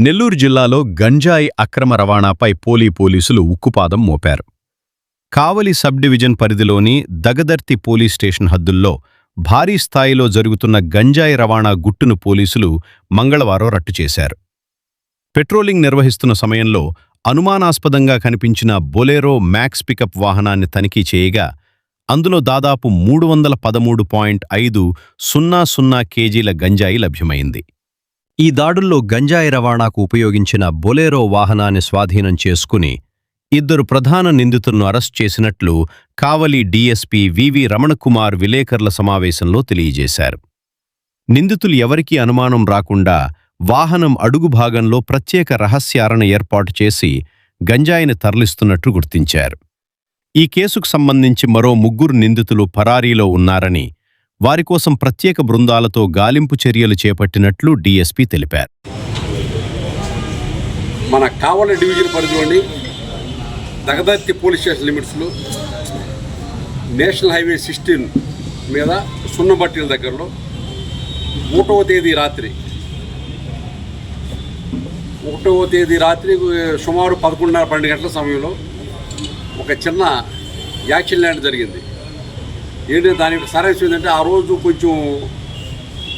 నెల్లూరు జిల్లాలో గంజాయి అక్రమ రవాణాపై పోలీసులు ఉక్కుపాదం మోపారు. కావలి సబ్ డివిజన్ పరిధిలోని దగదర్తి పోలీస్ స్టేషన్ హద్దుల్లో భారీ స్థాయిలో జరుగుతున్న గంజాయి రవాణా గుట్టును పోలీసులు మంగళవారం రట్టు చేశారు. పెట్రోలింగ్ నిర్వహిస్తున్న సమయంలో అనుమానాస్పదంగా కనిపించిన బొలెరో మ్యాక్స్ పికప్ వాహనాన్ని తనిఖీ చేయగా అందులో దాదాపు 313.500 కేజీల గంజాయి లభ్యమైంది. ఈ దాడుల్లో గంజాయి రవాణాకు ఉపయోగించిన బొలెరో వాహనాన్ని స్వాధీనం చేసుకుని 2 ప్రధాన నిందితులను అరెస్ట్ చేసినట్లు కావలి డీఎస్పీ వివి రమణకుమార్ విలేకరుల సమావేశంలో తెలియజేశారు. నిందితులు ఎవరికీ అనుమానం రాకుండా వాహనం అడుగు భాగంలో ప్రత్యేక రహస్యారణ ఏర్పాటు చేసి గంజాయిని తరలిస్తున్నట్లు గుర్తించారు. ఈ కేసుకు సంబంధించి మరో 3 నిందితులు పరారీలో ఉన్నారని, వారి కోసం ప్రత్యేక బృందాలతో గాలింపు చర్యలు చేపట్టినట్లు డీఎస్పీ తెలిపారు. మన కావలి డివిజన్ పరిధిలోని దగదర్తి పోలీస్ స్టేషన్ లిమిట్స్లో నేషనల్ హైవే 16 మీద సున్నబట్టీల దగ్గరలో 1వ తేదీ రాత్రి సుమారు 11:30-12 గంటల సమయంలో ఒక చిన్న యాక్సిడెంట్ జరిగింది. ఏంటంటే దానికి సారాంశం ఏంటంటే ఆ రోజు కొంచెం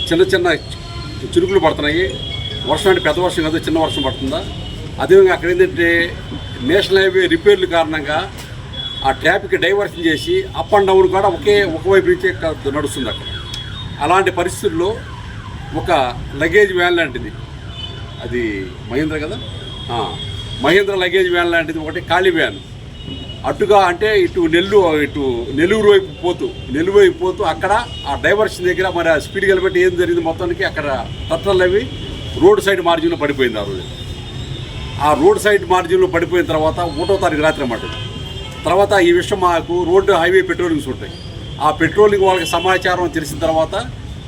చిన్న చిరుకులు పడుతున్నాయి. వర్షం అంటే పెద్ద వర్షం కాదు, చిన్న వర్షం పడుతుందా. అదేవిధంగా అక్కడ ఏంటంటే నేషనల్ హైవే రిపేర్ల కారణంగా ఆ ట్రాఫిక్ డైవర్షన్ చేసి అప్ అండ్ డౌన్ కూడా ఒకవైపు నుంచే నడుస్తుంది అక్కడ. అలాంటి పరిస్థితుల్లో ఒక లగేజ్ వ్యాన్ లాంటిది, అది మహీంద్ర లగేజ్ వ్యాన్ లాంటిది ఒకటి ఖాళీ వ్యాన్ అటుగా అంటే ఇటు నెల్లూరు వైపు పోతూ అక్కడ ఆ డైవర్షన్ దగ్గర మరి ఆ స్పీడ్ కలిపెట్టి ఏం జరిగింది మొత్తానికి అక్కడ టట్టర్లు అవి రోడ్ సైడ్ మార్జిన్లో పడిపోయింది. ఆ రోజు ఆ రోడ్ సైడ్ మార్జిన్లో పడిపోయిన తర్వాత 1వ తారీఖు రాత్రి అన్నమాట. తర్వాత ఈ విషయం మాకు రోడ్డు హైవే పెట్రోలింగ్స్ ఉంటాయి. ఆ పెట్రోలింగ్ వాళ్ళకి సమాచారం తెలిసిన తర్వాత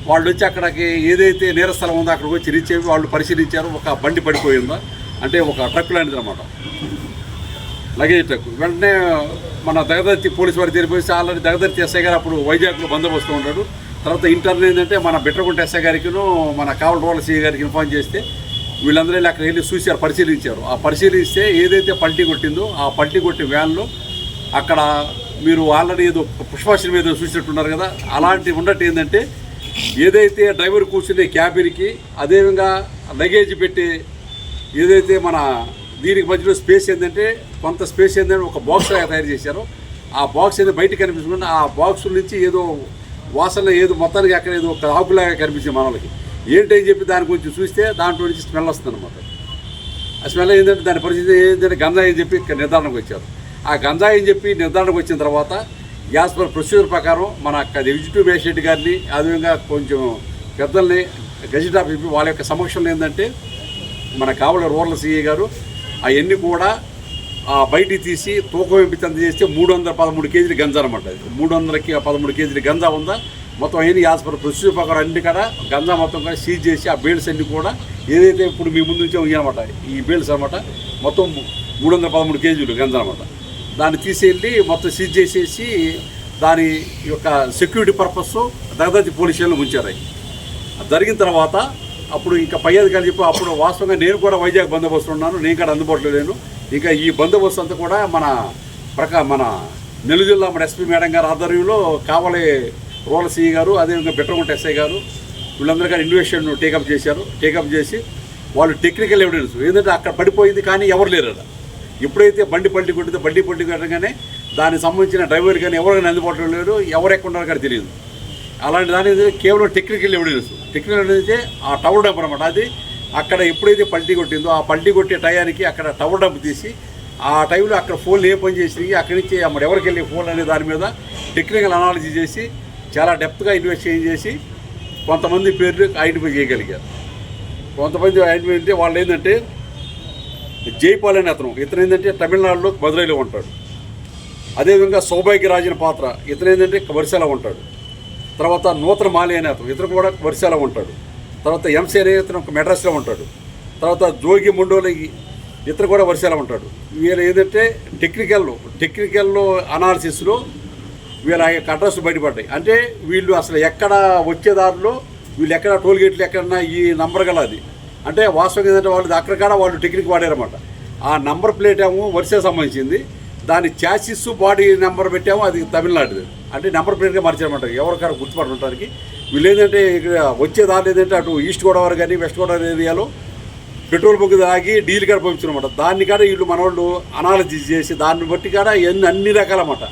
వాళ్ళు వచ్చి అక్కడికి ఏదైతే నేరస్థలం ఉందో అక్కడికి వచ్చి రీచ్ అయ్యి వాళ్ళు పరిశీలించారు. ఒక బండి పడిపోయిందా అంటే ఒక ట్రక్ లాంటిది అన్నమాట, లగేజ్ ట్రక్. వెంటనే మన దగదర్తి పోలీసు వారికి తెలిపోయి ఆల్రెడీ దగదర్తి ఎస్ఐ గారు అప్పుడు వైజాగ్లో బందోబస్తు ఉంటాడు. తర్వాత ఇంటర్వ్యూ ఏంటంటే మన బిట్రగుంట ఎస్ఐ గారికిను మన కావలి రూరల్ సిఐ గారికి ఇన్ఫార్మ్ చేస్తే వీళ్ళందరూ వెళ్ళి అక్కడ వెళ్ళి చూశారు, పరిశీలించారు. ఆ పరిశీలిస్తే ఏదైతే పల్టీ కొట్టిందో ఆ పల్టీ కొట్టిన వ్యాన్లో అక్కడ మీరు ఆల్రెడీ ఏదో పుష్పాషన్ మీద చూసినట్టున్నారు కదా, అలాంటివి ఉన్నట్టు ఏంటంటే ఏదైతే డ్రైవర్ కూర్చునే క్యాబిన్కి అదేవిధంగా లగేజ్ పెట్టి ఏదైతే మన దీనికి మధ్యలో స్పేస్ ఏంటంటే కొంత స్పేస్ ఏంటంటే ఒక బాక్స్ తయారు చేశారు. ఆ బాక్స్ ఏదో బయటకు కనిపిస్తుంది. ఆ బాక్స్ నుంచి ఏదో వాసన ఏదో మొత్తానికి అక్కడ ఏదో ఒక ఆకులాగా కనిపించింది మనకి. ఏంటని చెప్పి దాని గురించి చూస్తే దాంట్లో నుంచి స్మెల్ వస్తుంది అనమాట. ఆ స్మెల్ ఏంటంటే దాని పరిస్థితి ఏంటంటే గంజాయి అని చెప్పి నిర్ధారణకు వచ్చారు. ఆ గంజాయి అని చెప్పి నిర్ధారణకు వచ్చిన తర్వాత యాజ్ పర్ ప్రొసీజర్ ప్రకారం మన ఎగ్జిక్యూటివ్ మేజిస్ట్రేట్ గారిని అదేవిధంగా కొంచెం పెద్దల్ని గెజిట్ ఆఫీస్ వాళ్ళ యొక్క సమక్షంలో ఏంటంటే మన కావలి రూరల్ సిఐ గారు అవన్నీ కూడా బయటికి తీసి తూకం ఎంపిక చేస్తే 313 కేజీలు గంజా అనమాట. 313 కేజీలు గంజా ఉందా మొత్తం అవన్నీ యాజ్ పర్ ప్రొసీజర్ ప్రకారం అన్ని కూడా గంజా మొత్తం కూడా సీజ్ చేసి ఆ బేల్స్ అన్నీ కూడా ఏదైతే ఇప్పుడు మీ ముందు నుంచే ఉన్నాయన్నమాట ఈ బేల్స్ అనమాట మొత్తం 313 కేజీలు గంజా అనమాట. దాన్ని తీసేళ్ళి మొత్తం సీజ్ చేసేసి దాని యొక్క సెక్యూరిటీ పర్పస్ దగదర్తి పోలీస్ స్టేషన్లో ఉంచారు. జరిగిన తర్వాత అప్పుడు ఇంకా పై అధికారులు చెప్పి అప్పుడు వాస్తవంగా నేను కూడా వైజాగ్ బందోబస్తు ఉన్నాను, నేను కూడా అందుబాటులో లేను. ఇంకా ఈ బందోబస్తు అంతా కూడా మన నెల్లూరు జిల్లా మన ఎస్పీ మేడం గారు ఆధ్వర్యంలో కావలి రూరల్ సిఐ గారు అదేవిధంగా బిట్రగుంట ఎస్ఐ గారు వీళ్ళందరూ కూడా ఇన్వెస్టిగేషన్ టేకప్ చేసి వాళ్ళు టెక్నికల్ ఎవిడెన్స్ ఏంటంటే అక్కడ పడిపోయింది కానీ ఎవరు లేరు. ఎప్పుడైతే బండి పల్టీ కొట్టగానే దానికి సంబంధించిన డ్రైవర్ కానీ ఎవరు కానీ అందుబాటులో లేరు, ఎవరు ఎక్కడ ఉన్నారో కానీ తెలియదు. అలాంటి దాని కేవలం టెక్నికల్ ఎవిడెన్స్ అయితే ఆ టవర్ డంప్ అనమాట. అది అక్కడ ఎప్పుడైతే పల్టీ కొట్టిందో ఆ పల్టీ కొట్టే టయానికి అక్కడ టవర్ డంప్ తీసి ఆ టైంలో అక్కడ ఫోన్లు ఏ పని చేసి అక్కడి నుంచి మరి ఎవరికి వెళ్ళి ఫోన్ అనే దాని మీద టెక్నికల్ అనాలిసిస్ చేసి చాలా డెప్త్గా ఇన్వెస్టిగేషన్ చేసి కొంతమంది పేర్లు ఐడెంటిఫై చేయగలిగారు. కొంతమంది ఐడెంటిఫై అంటే వాళ్ళు ఏంటంటే జైపాల్ అనే ఇతను ఏంటంటే తమిళనాడులో మదురైలో ఉంటాడు. అదేవిధంగా సౌభాగ్యరాజన్ పాత్ర ఇతను ఏంటంటే వరిసెలో ఉంటాడు. తర్వాత నూతన మాలి అనే ఇతను కూడా వరిసెలో ఉంటాడు. తర్వాత ఎంసీ అనే ఇతను మెడ్రాస్లో ఉంటాడు. తర్వాత జోగి ముండోలి ఇతను కూడా వరిసెలో ఉంటాడు. వీళ్ళు ఏంటంటే టెక్నికల్లో అనాలిసిస్లో వీళ్ళ యొక్క అడ్రస్ బయటపడ్డాయి. అంటే వీళ్ళు అసలు ఎక్కడ వచ్చేదారిలో వీళ్ళు ఎక్కడ టోల్ గేట్లు ఎక్కడన్నా ఈ నంబర్ గల అది అంటే వాస్తవం ఏంటంటే వాళ్ళు అక్కడికాడ వాళ్ళు టెక్నిక్ వాడారన్నమాట. ఆ నంబర్ ప్లేట్ ఏమో వరుస సంబంధించింది, దాని చాసిస్ బాడీ నెంబర్ పెట్టామో అది తమిళనాడుది. అంటే నెంబర్ ప్లేట్గా మార్చారన్నమాట ఎవరికాడ గుర్తుపడటానికి. వీళ్ళు ఏంటంటే ఇక్కడ వచ్చే దారి ఏంటంటే అటు ఈస్ట్ గోదావరి కానీ వెస్ట్ గోదావరి ఏరియాలో పెట్రోల్ బంక్ తాగి డీల్ కాడ పంపించారన్నమాట. దాన్ని కాడ వీళ్ళు మనవాళ్ళు అనాలసిస్ చేసి దాన్ని బట్టి కాడ అన్ని రకాలన్నమాట,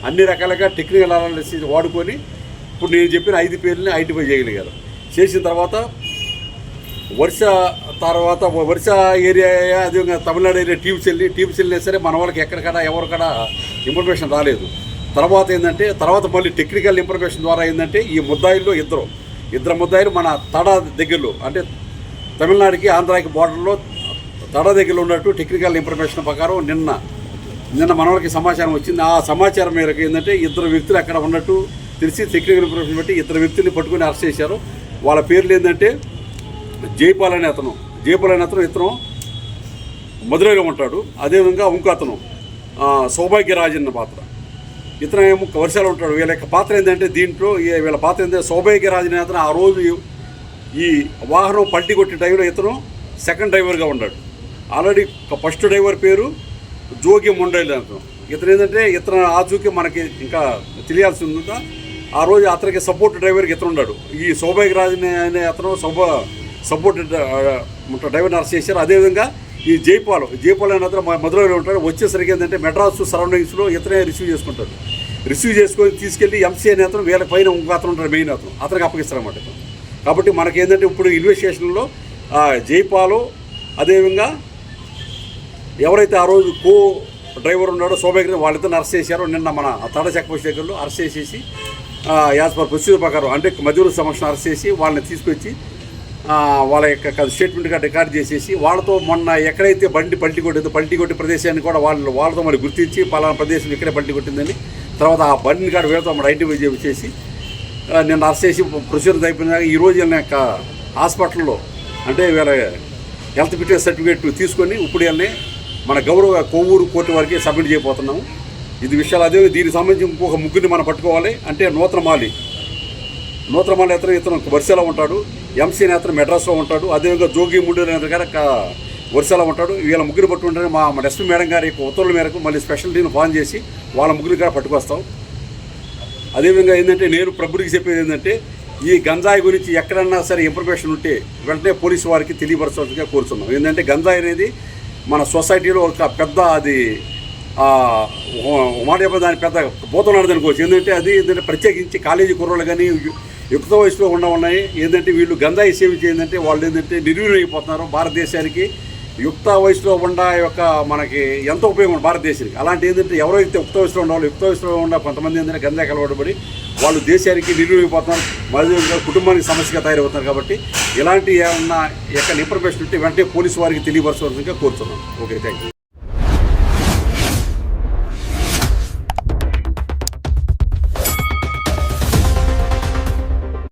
అన్ని రకాలుగా టెక్నికల్ అనాలిసిస్ వాడుకొని ఇప్పుడు నేను చెప్పిన 5 పేర్లని ఐడెంటిఫై చేయగలిగారు. చేసిన తర్వాత వరుస ఏరియా అదేవిధంగా తమిళనాడు ఏరియా టీమ్స్ వెళ్ళినా సరే మన వాళ్ళకి ఎక్కడికడ ఎవరికడ ఇన్ఫర్మేషన్ రాలేదు. తర్వాత మళ్ళీ టెక్నికల్ ఇన్ఫర్మేషన్ ద్వారా ఏంటంటే ఈ ముద్దాయిల్లో ఇద్దరు ముద్దాయిలు మన తడ దగ్గరలో, అంటే తమిళనాడుకి ఆంధ్రాకి బార్డర్లో తడ దగ్గరలో ఉన్నట్టు టెక్నికల్ ఇన్ఫర్మేషన్ ప్రకారం నిన్న మన వాళ్ళకి సమాచారం వచ్చింది. ఆ సమాచారం మేరకు ఏంటంటే 2 వ్యక్తులు అక్కడ ఉన్నట్టు తెలిసి టెక్నికల్ ఇన్ఫర్మేషన్ బట్టి 2 వ్యక్తుల్ని పట్టుకొని అరెస్ట్ చేశారు. వాళ్ళ పేర్లు ఏంటంటే జైపాల్ అనే అతను ఇతను మధురైలో ఉంటాడు. అదేవిధంగా ఇంకో అతను సౌభాగ్యరాజ్ అన్న పాత్ర, ఇతను ఏమో వర్షాలు ఉంటాడు. వీళ్ళ యొక్క పాత్ర ఏంటంటే వీళ్ళ పాత్ర ఏంటంటే సౌభాగ్యరాజ్ అనే అతను ఆ రోజు ఈ వాహనం పల్టీ కొట్టే టైంలో ఇతను సెకండ్ డ్రైవర్గా ఉన్నాడు. ఆల్రెడీ ఫస్ట్ డ్రైవర్ పేరు జోగి మొండైల్ అతను. ఇతను ఆచూకీ మనకి ఇంకా తెలియాల్సి ఉందా. ఆ రోజు అతనికి సపోర్ట్ డ్రైవర్కి ఇతను ఉన్నాడు. ఈ సౌభాగ్యరాజ్ అనే అతను సపోర్ట్ డ్రైవర్ని అరెస్ట్ చేశారు. అదేవిధంగా ఈ జైపాల్ అనే అతను మధురైలో ఉంటాడు. వచ్చేసరికి ఏంటంటే మెడ్రాస్ సరౌండింగ్స్లో ఇతనే రిసీవ్ చేసుకొని తీసుకెళ్ళి ఎంసీ అనే అతను వీళ్ళ పైన ఇంకో అతను ఉంటాడు, మెయిన్ అతనికి అప్పగిస్తారన్నమాట. కాబట్టి మనకేంటంటే ఇప్పుడు ఇన్వెస్టిగేషన్లో జైపాలు అదేవిధంగా ఎవరైతే ఆ రోజు డ్రైవర్ ఉన్నాడో సౌభాగ్య వాళ్ళిద్దరిని అరెస్ట్ చేశారో నిన్న మన తడ చెక్ పోస్ట్ దగ్గరలో అరెస్ట్ చేసేసి యాజ్ పర్ ప్రొసీజర్ ప్రకారం అంటే మధ్యలో సమక్షం అరెస్ట్ చేసి వాళ్ళని తీసుకొచ్చి వాళ్ళ యొక్క స్టేట్మెంట్గా రికార్డ్ చేసేసి వాళ్ళతో మొన్న ఎక్కడైతే బండి పల్టీ కొట్టే ప్రదేశాన్ని కూడా వాళ్ళతో మరి గుర్తించి పలానా ప్రదేశం ఇక్కడే పల్టీ కొట్టిందని తర్వాత ఆ బండిని కాడ వీళ్ళతో మరి ఐడెంటిఫై చేసి నిన్న అరెస్ట్ చేసి ప్రొసీజర్ అయిపోయినాక ఈరోజు వీళ్ళ యొక్క హాస్పిటల్లో అంటే వీళ్ళ హెల్త్ ఫిట్నెస్ సర్టిఫికేట్ తీసుకొని ఇప్పుడు వీళ్ళని మన గౌరవ కొవ్వూరు కోర్టు వారికి సబ్మిట్ చేయబోతున్నాము. ఇది విషయాలు అదే దీనికి సంబంధించి ఇంకొక ముగ్గురిని మనం పట్టుకోవాలి. అంటే నూతనమాలి ఇతను వర్షాలో ఉంటాడు, ఎంసీ నేతను మెడ్రాస్లో ఉంటాడు, అదేవిధంగా జోగి ముండు గారు వర్షాలో ఉంటాడు. వీళ్ళ ముగ్గురు పట్టుకుంటే మా ఎస్పీ మేడం గారి ఉత్తర్వుల మేరకు మళ్ళీ స్పెషల్ టీమ్ ఫాన్ చేసి వాళ్ళ ముగ్గురు కూడా పట్టుకొస్తాం. అదేవిధంగా ఏంటంటే నేను ప్రభుత్వకి చెప్పేది ఏంటంటే ఈ గంజాయి గురించి ఎక్కడన్నా సరే ఇన్ఫర్మేషన్ ఉంటే వెంటనే పోలీసు వారికి తెలియపరచాల్సిందిగా కోరుతున్నాం. ఏంటంటే గంజాయి అనేది మన సొసైటీలో ఒక పెద్ద అది మాట చెప్పిన దాని పెద్ద పోతున్నాడు అనుకోవచ్చు. ఏంటంటే ప్రత్యేకించి కాలేజీ కుర్రోళ్ళు కానీ యుక్త వయసులో ఉన్నాయి. ఏంటంటే వీళ్ళు గంజాయి సేవించి ఏంటంటే వాళ్ళు ఏంటంటే నిర్వీర్యం అయిపోతున్నారు. భారతదేశానికి యుక్త వయసులో యొక్క మనకి ఎంత ఉపయోగం భారతదేశానికి. అలాంటి ఏంటంటే ఎవరైతే యుక్త వయసులో ఉన్న కొంతమంది ఏంటంటే గంజాయి కలవడబడి వాళ్ళు దేశానికి నిర్వీర్యం అయిపోతున్నారు, మరియు కుటుంబానికి సమస్యగా తయారవుతున్నారు. కాబట్టి ఇలాంటి ఏమన్నా ఎక్కడ ఇన్ఫర్మేషన్ ఉంటే వెంటనే పోలీసు వారికి తెలియపరచాల్సిందిగా కోరుతున్నాను. Okay, thank you.